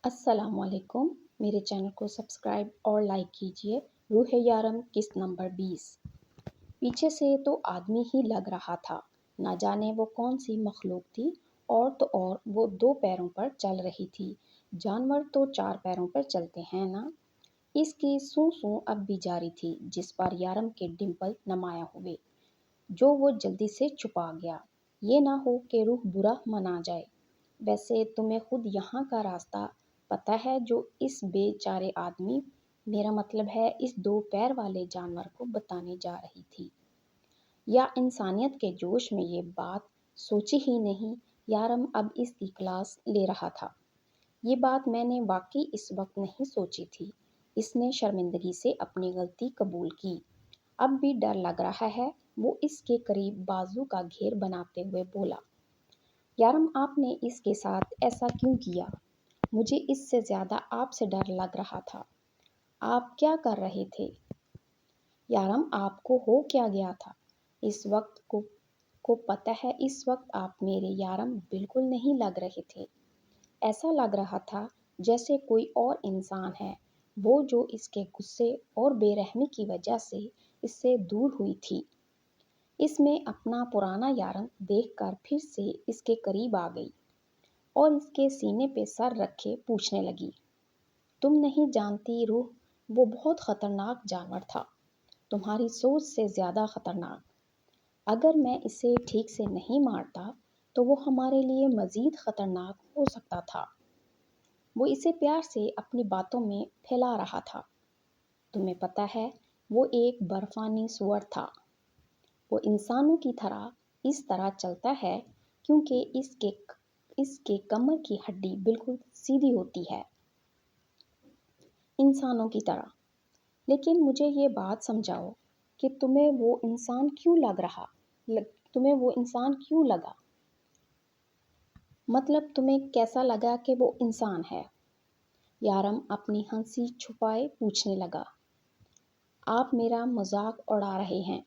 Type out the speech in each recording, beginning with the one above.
السلام علیکم، میرے چینل کو سبسکرائب اور لائک کیجیے۔ روح یارم قسط نمبر 20۔ پیچھے سے تو آدمی ہی لگ رہا تھا، نہ جانے وہ کون سی مخلوق تھی، اور تو اور وہ 2 پیروں پر چل رہی تھی۔ جانور تو 4 پیروں پر چلتے ہیں نا۔ اس کی سوں سوں اب بھی جاری تھی، جس پر یارم کے ڈمپل نمایاں ہوئے، جو وہ جلدی سے چھپا گیا۔ یہ نہ ہو کہ روح برا منا جائے۔ ویسے تمہیں خود یہاں کا راستہ پتہ ہے جو اس بے چارے آدمی، میرا مطلب ہے اس 2 پیر والے جانور کو بتانے جا رہی تھی؟ یا انسانیت کے جوش میں یہ بات سوچی ہی نہیں؟ یارم اب اس کی کلاس لے رہا تھا۔ یہ بات میں نے واقعی اس وقت نہیں سوچی تھی۔ اس نے شرمندگی سے اپنی غلطی قبول کی۔ اب بھی ڈر لگ رہا ہے، وہ اس کے قریب بازو کا گھیر بناتے ہوئے بولا۔ یارم، آپ نے اس کے ساتھ ایسا کیوں کیا؟ مجھے اس سے زیادہ آپ سے ڈر لگ رہا تھا۔ آپ کیا کر رہے تھے؟ یارم، آپ کو ہو کیا گیا تھا؟ اس وقت کو پتہ ہے، اس وقت آپ میرے یارم بالکل نہیں لگ رہے تھے۔ ایسا لگ رہا تھا جیسے کوئی اور انسان ہے، وہ جو اس کے غصے اور بے رحمی کی وجہ سے اس سے دور ہوئی تھی۔ اس میں اپنا پرانا یارم دیکھ کر پھر سے اس کے قریب آ گئی اور اس کے سینے پہ سر رکھے پوچھنے لگی، تم نہیں جانتی روح، وہ بہت خطرناک جانور تھا، تمہاری سوچ سے زیادہ خطرناک۔ اگر میں اسے ٹھیک سے نہیں مارتا تو وہ ہمارے لیے مزید خطرناک ہو سکتا تھا۔ وہ اسے پیار سے اپنی باتوں میں پھیلا رہا تھا۔ تمہیں پتہ ہے، وہ ایک برفانی سور تھا۔ وہ انسانوں کی طرح اس طرح چلتا ہے کیونکہ اس کے کمر کی ہڈی بالکل سیدھی ہوتی ہے، انسانوں کی طرح۔ لیکن مجھے یہ بات سمجھاؤ کہ تمہیں وہ انسان کیوں لگا؟ مطلب تمہیں کیسا لگا کہ وہ انسان ہے؟ یارم اپنی ہنسی چھپائے پوچھنے لگا۔ آپ میرا مذاق اڑا رہے ہیں،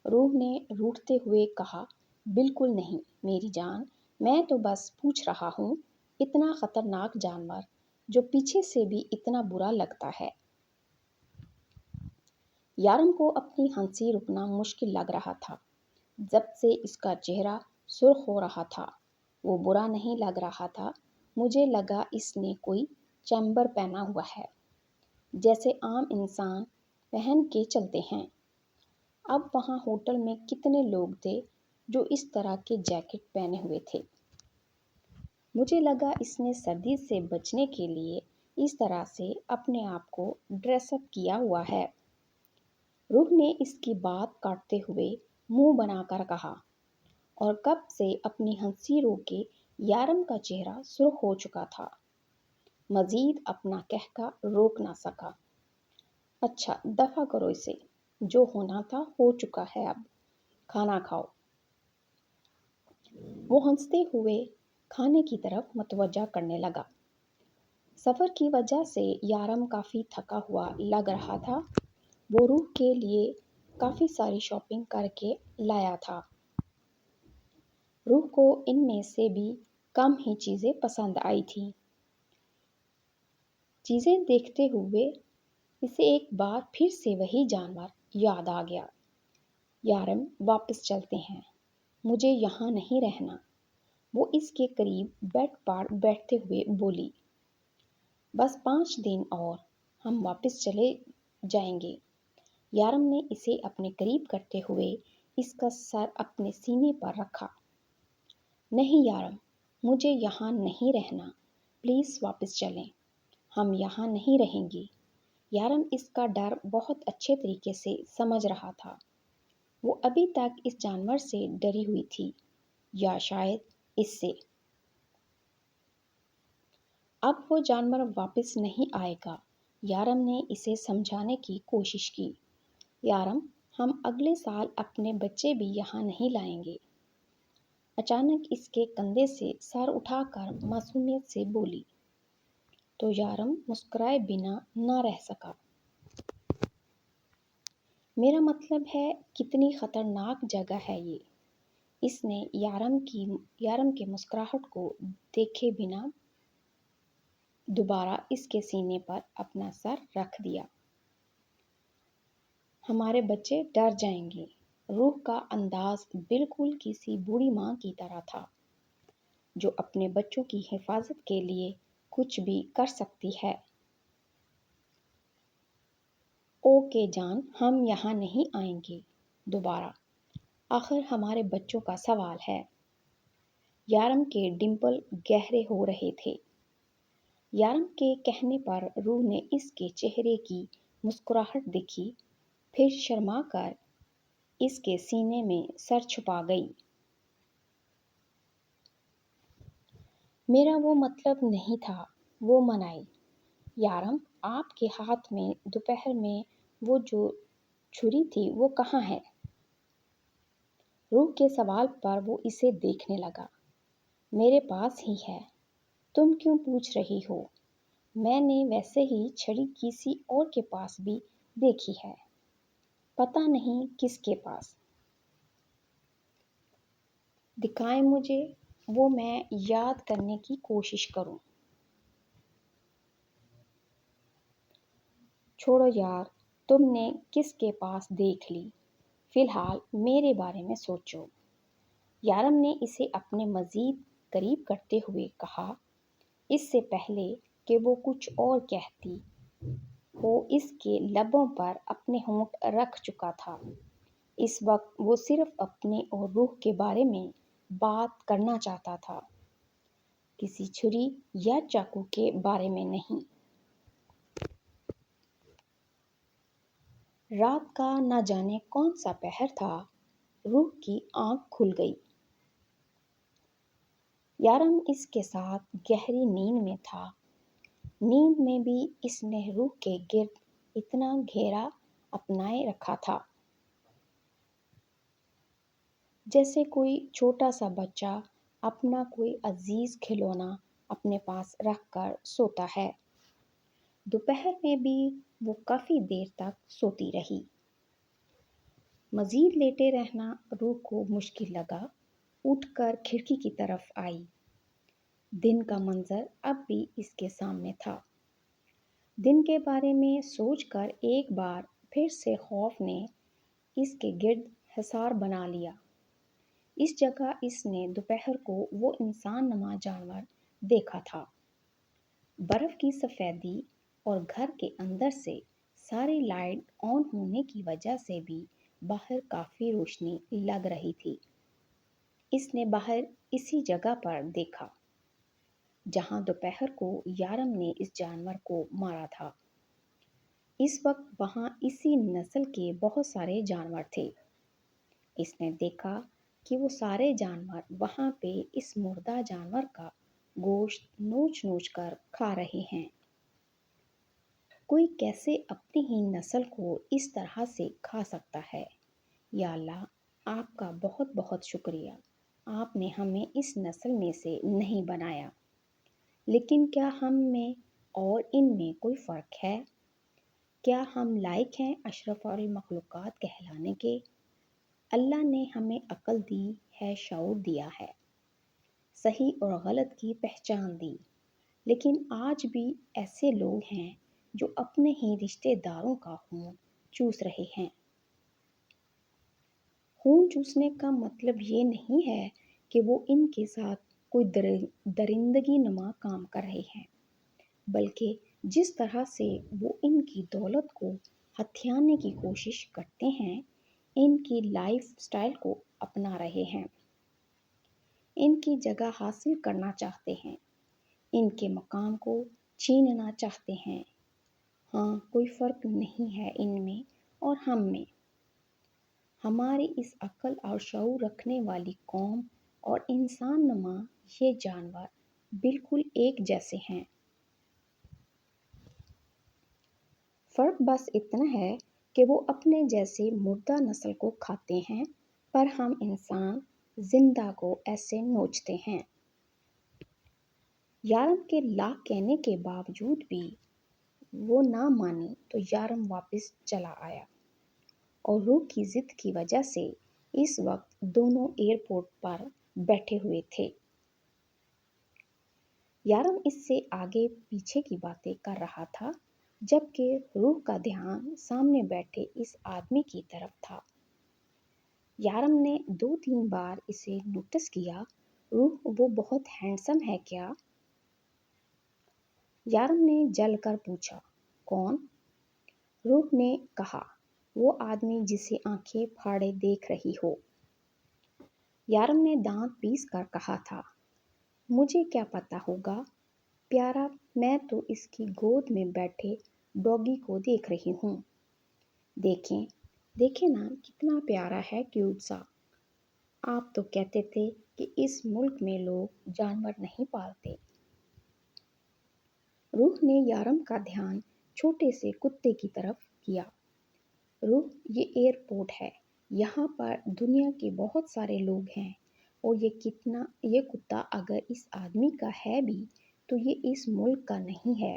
روح نے روٹھتے ہوئے کہا۔ بالکل نہیں میری جان، میں تو بس پوچھ رہا ہوں، اتنا خطرناک جانور جو پیچھے سے بھی اتنا برا لگتا ہے۔ یارم کو اپنی ہنسی رکنا مشکل لگ رہا تھا۔ جب سے اس کا چہرہ سرخ ہو رہا تھا، وہ برا نہیں لگ رہا تھا۔ مجھے لگا اس نے کوئی چیمبر پہنا ہوا ہے، جیسے عام انسان پہن کے چلتے ہیں۔ اب وہاں ہوٹل میں کتنے لوگ تھے جو اس طرح کے جیکٹ پہنے ہوئے تھے؟ مجھے لگا اس نے سردی سے بچنے کے لیے اس طرح سے اپنے آپ کو ڈریس اپ کیا ہوا ہے۔ روح نے اس کی بات کاٹتے ہوئے منہ بنا کر کہا، اور کب سے اپنی ہنسی روکے یارم کا چہرہ سرخ ہو چکا تھا، مزید اپنا قہقہ روک نہ سکا۔ اچھا دفع کرو اسے، جو ہونا تھا ہو چکا ہے، اب کھانا کھاؤ۔ وہ ہنستے ہوئے کھانے کی طرف متوجہ کرنے لگا۔ سفر کی وجہ سے یارم کافی تھکا ہوا لگ رہا تھا۔ وہ روح کے لیے کافی ساری شاپنگ کر کے لایا تھا۔ روح کو ان میں سے بھی کم ہی چیزیں پسند آئی تھیں۔ چیزیں دیکھتے ہوئے اسے ایک بار پھر سے وہی جانور یاد آ گیا۔ یارم، واپس چلتے ہیں، مجھے یہاں نہیں رہنا۔ وہ اس کے قریب بیڈ پر بیٹھتے ہوئے بولی۔ بس 5 دن اور ہم واپس چلے جائیں گے۔ یارم نے اسے اپنے قریب کرتے ہوئے اس کا سر اپنے سینے پر رکھا۔ نہیں یارم، مجھے یہاں نہیں رہنا، پلیز واپس چلیں، ہم یہاں نہیں رہیں گے۔ یارم اس کا ڈر بہت اچھے طریقے سے سمجھ رہا تھا۔ وہ ابھی تک اس جانور سے ڈری ہوئی تھی، یا شاید اس سے۔ اب وہ جانور واپس نہیں آئے گا۔ یارم نے اسے سمجھانے کی کوشش کی۔ یارم، ہم اگلے سال اپنے بچے بھی یہاں نہیں لائیں گے۔ اچانک اس کے کندھے سے سر اٹھا کر معصومیت سے بولی، تو یارم مسکرائے بنا نہ رہ سکا۔ میرا مطلب ہے، کتنی خطرناک جگہ ہے یہ۔ اس نے یارم کی مسکراہٹ کو دیکھے بنا دوبارہ اس کے سینے پر اپنا سر رکھ دیا۔ ہمارے بچے ڈر جائیں گے۔ روح کا انداز بالکل کسی بوڑھی ماں کی طرح تھا جو اپنے بچوں کی حفاظت کے لیے کچھ بھی کر سکتی ہے۔ اوکے جان، ہم یہاں نہیں آئیں گے دوبارہ، آخر ہمارے بچوں کا سوال ہے۔ یارم کے ڈمپل گہرے ہو رہے تھے۔ یارم کے کہنے پر روح نے اس کے چہرے کی مسکراہٹ دیکھی، پھر شرما کر اس کے سینے میں سر چھپا گئی۔ میرا وہ مطلب نہیں تھا، وہ منائی۔ یارم، آپ کے ہاتھ میں دوپہر میں وہ جو چھری تھی وہ کہاں ہے؟ روح کے سوال پر وہ اسے دیکھنے لگا۔ میرے پاس ہی ہے، تم کیوں پوچھ رہی ہو؟ میں نے ویسے ہی چھڑی کسی اور کے پاس بھی دیکھی ہے، پتہ نہیں کس کے پاس۔ دکھائیں مجھے، وہ میں یاد کرنے کی کوشش کروں۔ چھوڑو یار، تم نے کس کے پاس دیکھ لی، فی الحال میرے بارے میں سوچو۔ یارم نے اسے اپنے مزید قریب کرتے ہوئے کہا۔ اس سے پہلے کہ وہ کچھ اور کہتی وہ اس کے لبوں پر اپنے ہونٹ رکھ چکا تھا۔ اس وقت وہ صرف اپنے اور روح کے بارے میں بات کرنا چاہتا تھا، کسی چھری یا چاقو کے بارے میں نہیں۔ رات کا نہ جانے کون سا پہر تھا، روح کی آنکھ کھل گئی۔ یارم اس کے ساتھ گہری نیند میں تھا۔ نیند میں بھی اس نے روح کے گرد اتنا گھیرا اپنائے رکھا تھا جیسے کوئی چھوٹا سا بچہ اپنا کوئی عزیز کھلونا اپنے پاس رکھ کر سوتا ہے۔ دوپہر میں بھی وہ کافی دیر تک سوتی رہی۔ مزید لیٹے رہنا روح کو مشکل لگا، اٹھ کر کھڑکی کی طرف آئی۔ دن کا منظر اب بھی اس کے سامنے تھا۔ دن کے بارے میں سوچ کر ایک بار پھر سے خوف نے اس کے گرد حصار بنا لیا۔ اس جگہ اس نے دوپہر کو وہ انسان نما جانور دیکھا تھا۔ برف کی سفیدی اور گھر کے اندر سے ساری لائٹ آن ہونے کی وجہ سے بھی باہر کافی روشنی لگ رہی تھی۔ اس نے باہر اسی جگہ پر دیکھا جہاں دوپہر کو یارم نے اس جانور کو مارا تھا۔ اس وقت وہاں اسی نسل کے بہت سارے جانور تھے۔ اس نے دیکھا کہ وہ سارے جانور وہاں پہ اس مردہ جانور کا گوشت نوچ نوچ کر کھا رہے ہیں۔ کوئی کیسے اپنی ہی نسل کو اس طرح سے کھا سکتا ہے؟ یا اللہ، آپ کا بہت بہت شکریہ، آپ نے ہمیں اس نسل میں سے نہیں بنایا۔ لیکن کیا ہم میں اور ان میں کوئی فرق ہے؟ کیا ہم لائق ہیں اشرف المخلوقات کہلانے کے؟ اللہ نے ہمیں عقل دی ہے، شعور دیا ہے، صحیح اور غلط کی پہچان دی، لیکن آج بھی ایسے لوگ ہیں جو اپنے ہی رشتہ داروں کا خون چوس رہے ہیں۔ خون چوسنے کا مطلب یہ نہیں ہے کہ وہ ان کے ساتھ کوئی درندگی نما کام کر رہے ہیں، بلکہ جس طرح سے وہ ان کی دولت کو ہتھیانے کی کوشش کرتے ہیں، ان کی لائف سٹائل کو اپنا رہے ہیں، ان کی جگہ حاصل کرنا چاہتے ہیں، ان کے مقام کو چھیننا چاہتے ہیں۔ ہاں، کوئی فرق نہیں ہے ان میں اور ہم میں۔ ہماری اس عقل اور شعور رکھنے والی قوم اور انسان نما یہ جانور بالکل ایک جیسے ہیں۔ فرق بس اتنا ہے کہ وہ اپنے جیسے مردہ نسل کو کھاتے ہیں، پر ہم انسان زندہ کو ایسے نوچتے ہیں۔ یارم کے لاکھ کہنے کے باوجود بھی وہ نہ مانی تو یارم واپس چلا آیا، اور روح کی ضد کی وجہ سے اس وقت دونوں ایئرپورٹ پر بیٹھے ہوئے تھے۔ یارم اس سے آگے پیچھے کی باتیں کر رہا تھا جبکہ روح کا دھیان سامنے بیٹھے اس آدمی کی طرف تھا۔ یارم نے 2-3 بار اسے نوٹس کیا۔ روح وہ بہت ہینڈسم ہے کیا؟ یارم نے جل کر پوچھا۔ کون؟ روح نے کہا، وہ آدمی جسے آنکھیں پھاڑے دیکھ رہی ہو۔ یارم نے دانت پیس کر کہا تھا، مجھے کیا پتا ہوگا پیارا، میں تو اس کی گود میں بیٹھے ڈوگی کو دیکھ رہی ہوں۔ دیکھیں نا کتنا پیارا ہے، کیوٹ سا۔ آپ تو کہتے تھے کہ اس ملک میں لوگ جانور نہیں پالتے۔ روح نے یارم کا دھیان چھوٹے سے کتے کی طرف کیا۔ روح، یہ ایئرپورٹ ہے، یہاں پر دنیا کے بہت سارے لوگ ہیں، اور یہ کتا اگر اس آدمی کا ہے بھی تو یہ اس ملک کا نہیں ہے،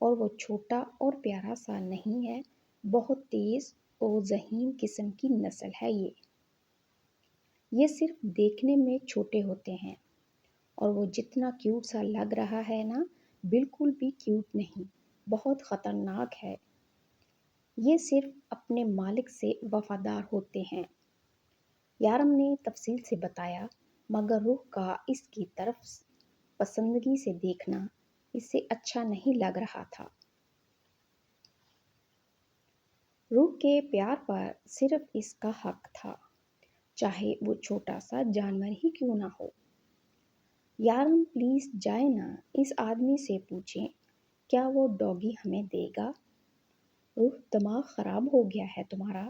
اور وہ چھوٹا اور پیارا سا نہیں ہے، بہت تیز اور ذہین قسم کی نسل ہے یہ صرف دیکھنے میں چھوٹے ہوتے ہیں، اور وہ جتنا کیوٹ سا لگ رہا ہے نا، بالکل بھی کیوٹ نہیں، بہت خطرناک ہے۔ یہ صرف اپنے مالک سے وفادار ہوتے ہیں۔ یارم نے تفصیل سے بتایا، مگر روح کا اس کی طرف پسندگی سے دیکھنا اسے اچھا نہیں لگ رہا تھا۔ روح کے پیار پر صرف اس کا حق تھا، چاہے وہ چھوٹا سا جانور ہی کیوں نہ ہو۔ یارم پلیز جائیں نا، اس آدمی سے پوچھیں کیا وہ ڈوگی ہمیں دے گا۔ روح، دماغ خراب ہو گیا ہے تمہارا؟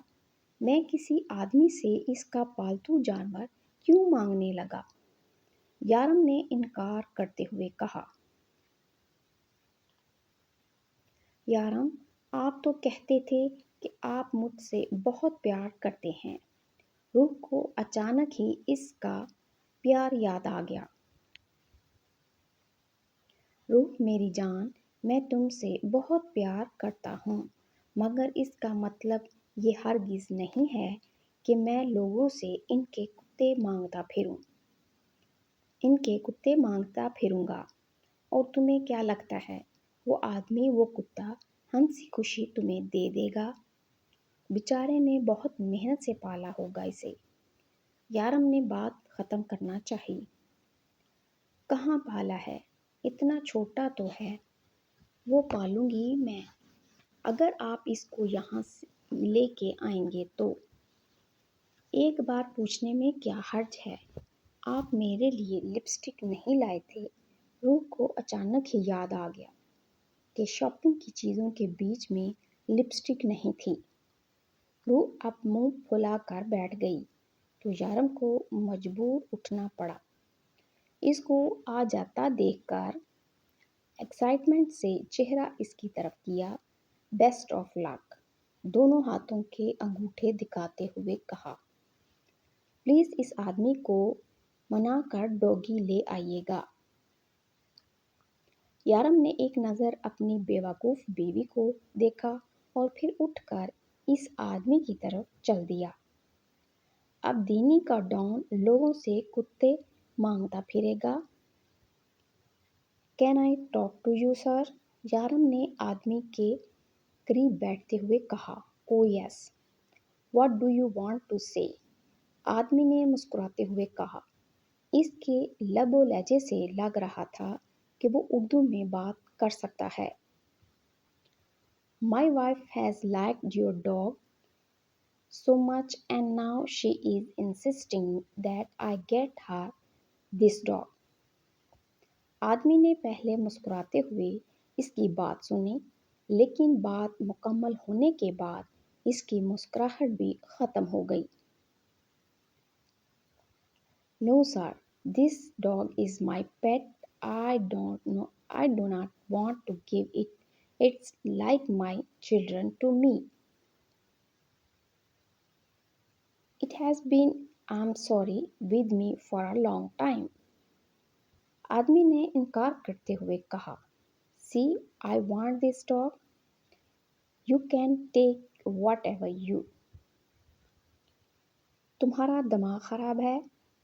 میں کسی آدمی سے اس کا پالتو جانور کیوں مانگنے لگا؟ یارم نے انکار کرتے ہوئے کہا۔ یارم، آپ تو کہتے تھے کہ آپ مجھ سے بہت پیار کرتے ہیں۔ روح کو اچانک ہی اس کا پیار یاد آ گیا۔ روح میری جان، میں تم سے بہت پیار کرتا ہوں، مگر اس کا مطلب یہ ہرگز نہیں ہے کہ میں لوگوں سے ان کے کتے مانگتا پھروں گا۔ اور تمہیں کیا لگتا ہے وہ آدمی وہ کتا ہنسی خوشی تمہیں دے دے گا؟ بیچارے نے بہت محنت سے پالا ہوگا اسے۔ یارم نے بات ختم کرنا چاہی۔ کہاں پالا ہے، اتنا چھوٹا تو ہے، وہ پالوں گی میں، اگر آپ اس کو یہاں لے کے آئیں گے تو۔ ایک بار پوچھنے میں کیا حرج ہے، آپ میرے لیے لپسٹک نہیں لائے تھے؟ روح کو اچانک ہی یاد آ گیا کہ شاپنگ کی چیزوں کے بیچ میں لپسٹک نہیں تھی۔ روح اب منہ پھلا کر بیٹھ گئی تو یارم کو مجبور اٹھنا پڑا۔ اس کو آ جاتا دیکھ کر ایکسائٹمنٹ سے چہرہ اس کی طرف کیا۔ بیسٹ آف لک، دونوں ہاتھوں کے انگوٹھے دکھاتے ہوئے کہا۔ پلیز اس آدمی کو منا کر ڈوگی لے آئیے گا۔ یارم نے ایک نظر اپنی بیوقوف بیوی کو دیکھا اور پھر اٹھ کر اس آدمی کی طرف چل دیا۔ اب دینی کا ڈان لوگوں سے کتے مانگتا پھرے گا۔ Can I talk to you sir? یارم نے آدمی کے قریب بیٹھتے ہوئے کہا۔ Oh yes, what do you want to say? آدمی نے مسکراتے ہوئے کہا۔ اس کے لب و لہجے سے لگ رہا تھا کہ وہ اردو میں بات کر سکتا ہے۔ My wife has liked your dog so much and now she is insisting that I get her this dog. آدمی نے پہلے مسکراتے ہوئے اس کی بات سنی، لیکن بات مکمل ہونے کے بعد اس کی مسکراہٹ بھی ختم ہو گئی۔ No sir, this dog is my pet. I do not want to give it. It's like my children to me. It has been, I'm sorry, with me for a long time. آدمی نے انکار کرتے ہوئے کہا۔ See, I want this dog. You can take whatever you. تمہارا دماغ خراب ہے؟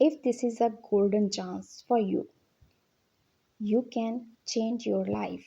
If this is a golden chance for you, you can change your life.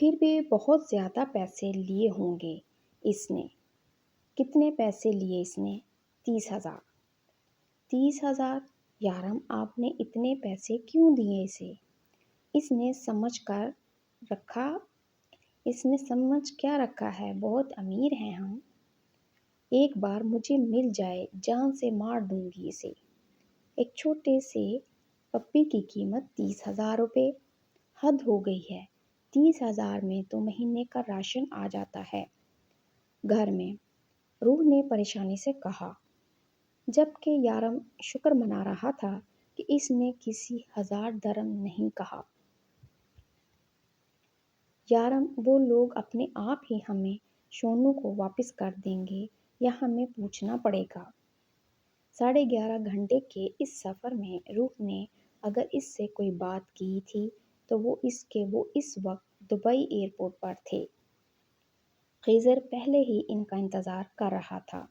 پھر بھی بہت زیادہ پیسے لیے ہوں گے اس نے۔ کتنے پیسے لیے اس نے؟ 30,000۔ 30,000؟ یارم آپ نے اتنے پیسے کیوں دیے اسے؟ اس نے سمجھ کیا رکھا ہے، بہت امیر ہیں ہم۔ ایک بار مجھے مل جائے جان سے مار دوں گی اسے۔ ایک چھوٹے سے پپی کی قیمت 30,000 روپے؟ حد ہو گئی ہے، 30,000 میں تو مہینے کا راشن آ جاتا ہے گھر میں، روح نے پریشانی سے کہا، جبکہ یارم شکر منا رہا تھا کہ اس نے کسی 1000 درم نہیں کہا۔ یارم وہ لوگ اپنے آپ ہی ہمیں شونو کو واپس کر دیں گے یا ہمیں پوچھنا پڑے گا؟ 11.5 گھنٹے کے اس سفر میں روح نے اگر اس سے کوئی بات کی تھی تو وہ اس وقت دبئی ایئرپورٹ پر تھے۔ خیزر پہلے ہی ان کا انتظار کر رہا تھا۔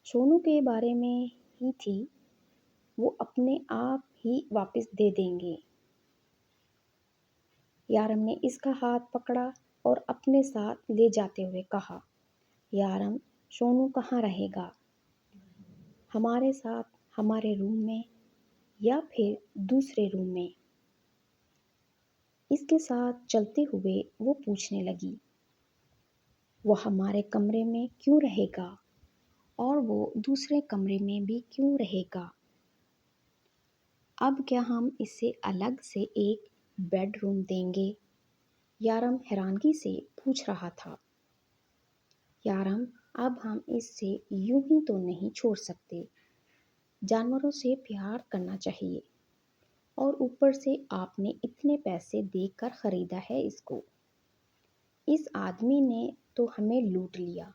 شونو کے بارے میں ہی تھی، وہ اپنے آپ ہی واپس دے دیں گے۔ یارم نے اس کا ہاتھ پکڑا اور اپنے ساتھ لے جاتے ہوئے کہا، یارم شونو کہاں رہے گا؟ ہمارے ساتھ، ہمارے روم میں یا پھر دوسرے روم میں؟ اس کے ساتھ چلتے ہوئے وہ پوچھنے لگی، وہ ہمارے کمرے میں کیوں رہے گا اور وہ دوسرے کمرے میں بھی کیوں رہے گا؟ اب کیا ہم اسے الگ سے ایک بیڈ روم دیں گے؟ یارم حیرانگی سے پوچھ رہا تھا۔ یارم اب ہم اس سے یوں ہی تو نہیں چھوڑ سکتے، جانوروں سے پیار کرنا چاہیے، اور اوپر سے آپ نے اتنے پیسے دے کر خریدا ہے اس کو۔ اس آدمی نے تو ہمیں لوٹ لیا،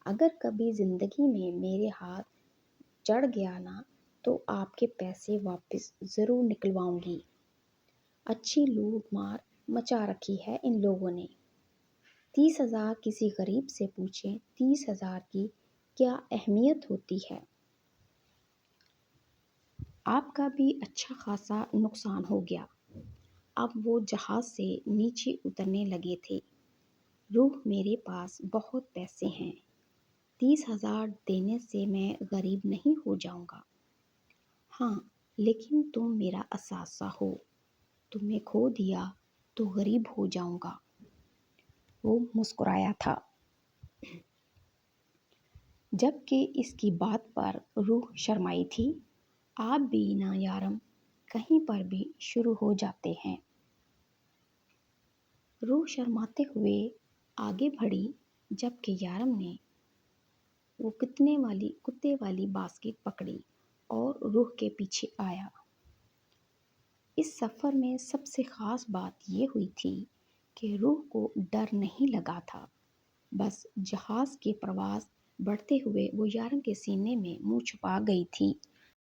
اگر کبھی زندگی میں میرے ہاتھ چڑھ گیا نا تو آپ کے پیسے واپس ضرور نکلواؤں گی۔ اچھی لوٹ مار مچا رکھی ہے ان لوگوں نے۔ 30,000 کسی غریب سے پوچھیں 30,000 کی کیا اہمیت ہوتی ہے؟ آپ کا بھی اچھا خاصا نقصان ہو گیا۔ اب وہ جہاز سے نیچے اترنے لگے تھے۔ روح میرے پاس بہت پیسے ہیں، 30,000 دینے سے میں غریب نہیں ہو جاؤں گا۔ ہاں لیکن تم میرا اثاثہ ہو، تمہیں کھو دیا تو غریب ہو جاؤں گا۔ وہ مسکرایا تھا۔ جبکہ اس کی بات پر روح شرمائی تھی۔ آپ بھی نا یارم کہیں پر بھی شروع ہو جاتے ہیں۔ روح شرماتے ہوئے آگے بڑھی، جبکہ یارم نے وہ کتے والی باسکٹ پکڑی اور روح کے پیچھے آیا۔ اس سفر میں سب سے خاص بات یہ ہوئی تھی کہ روح کو ڈر نہیں لگا تھا، بس جہاز کی پرواز بڑھتے ہوئے وہ یارم کے سینے میں منہ چھپا گئی تھی